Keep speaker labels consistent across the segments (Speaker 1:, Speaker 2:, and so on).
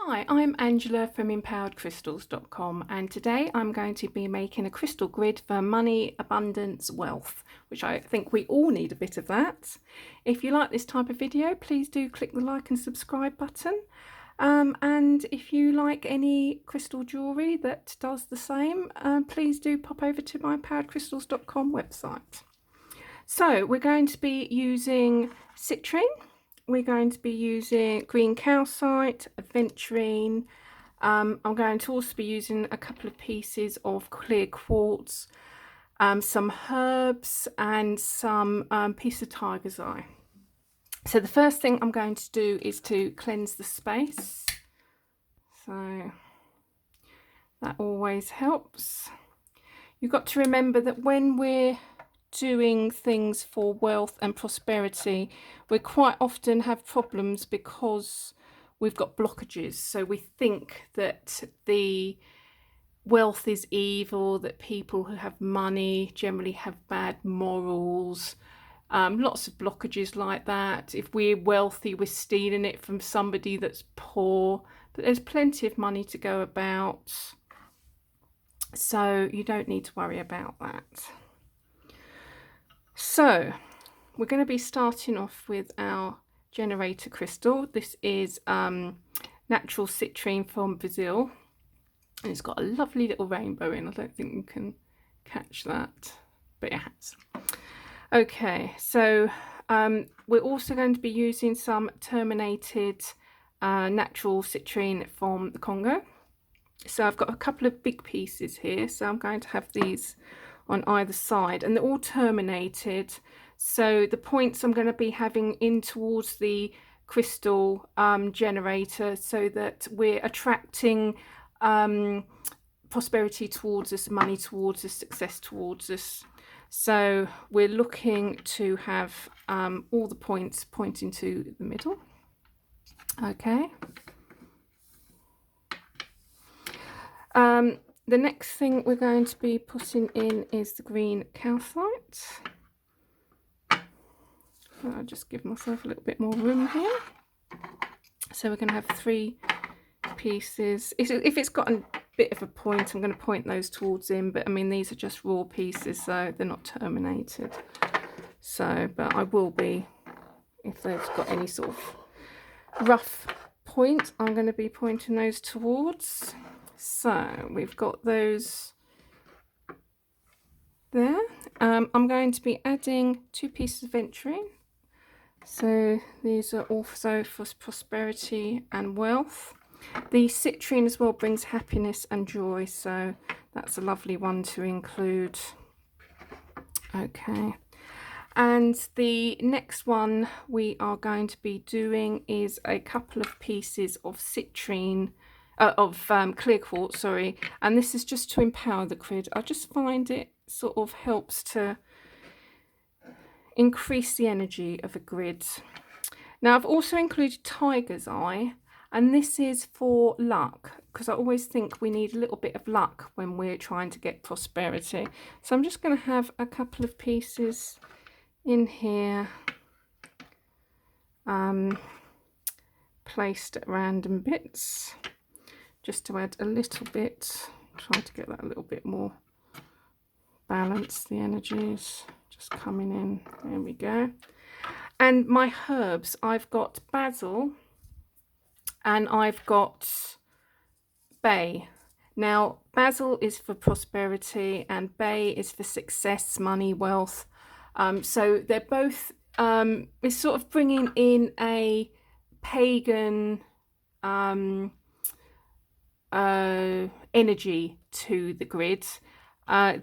Speaker 1: Hi, I'm Angela from 𝗦𝗢𝗢𝗪�crystals.com, and today I'm going to be making a crystal grid for money, abundance, wealth, which I think we all need a bit of that. If you like this type of video, please do click the like and subscribe button. And if you like any crystal jewellery that does the same, please do pop over to my 𝗦𝗢𝗢𝗪�crystals.com website. So we're going to be using citrine. We're going to be using green calcite, aventurine. I'm going to also be using a couple of pieces of clear quartz, some herbs, and some piece of tiger's eye. So the first thing I'm going to do is to cleanse the space. So that always helps. You've got to remember that when we're doing things for wealth and prosperity, we quite often have problems because we've got blockages. So we think that the wealth is evil, that people who have money generally have bad morals, lots of blockages like that. If we're wealthy, we're stealing it from somebody that's poor, but there's plenty of money to go about, so you don't need to worry about that. So we're going to be starting off with our generator crystal. This is natural citrine from Brazil, and it's got a lovely little rainbow in. I don't think you can catch that, but it has. Okay, so we're also going to be using some terminated natural citrine from the Congo. So I've got a couple of big pieces here, so I'm going to have these on either side, and they're all terminated. So the points I'm going to be having in towards the crystal generator, so that we're attracting prosperity towards us, money towards us, success towards us. So we're looking to have all the points pointing to the middle. Okay. The next thing we're going to be putting in is the green calcite. I'll just give myself a little bit more room here. So we're going to have 3 pieces. If it's got a bit of a point, I'm going to point those towards him, but I mean, these are just raw pieces, so they're not terminated. So, but I will be, if they've got any sort of rough point, I'm going to be pointing those towards. So we've got those there. I'm going to be adding 2 pieces of aventurine. So these are also for prosperity and wealth. The citrine as well brings happiness and joy, so that's a lovely one to include. Okay, and the next one we are going to be doing is a couple of pieces of citrine, clear quartz, sorry, and this is just to empower the grid. I just find it sort of helps to increase the energy of a grid. Now I've also included tiger's eye, and this is for luck, because I always think we need a little bit of luck when we're trying to get prosperity. So I'm just going to have a couple of pieces in here, placed at random bits, just to add a little bit, try to get that a little bit more balanced. The energies just coming in. There we go. And my herbs, I've got basil and I've got bay. Now basil is for prosperity and bay is for success, money, wealth. So they're both, it's sort of bringing in a pagan energy to the grid. I've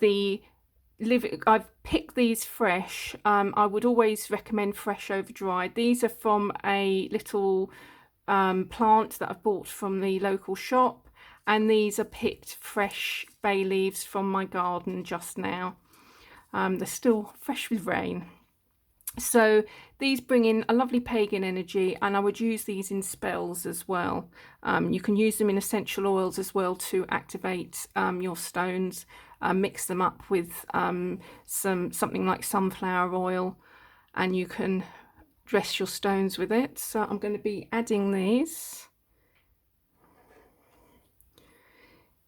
Speaker 1: picked these fresh. I would always recommend fresh over dried. These are from a little plant that I've bought from the local shop, and these are picked fresh bay leaves from my garden just now. They're still fresh with rain. So these bring in a lovely pagan energy, and I would use these in spells as well. You can use them in essential oils as well to activate your stones. Mix them up with something like sunflower oil, and you can dress your stones with it. So I'm going to be adding these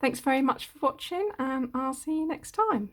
Speaker 1: Thanks very much for watching, and I'll see you next time.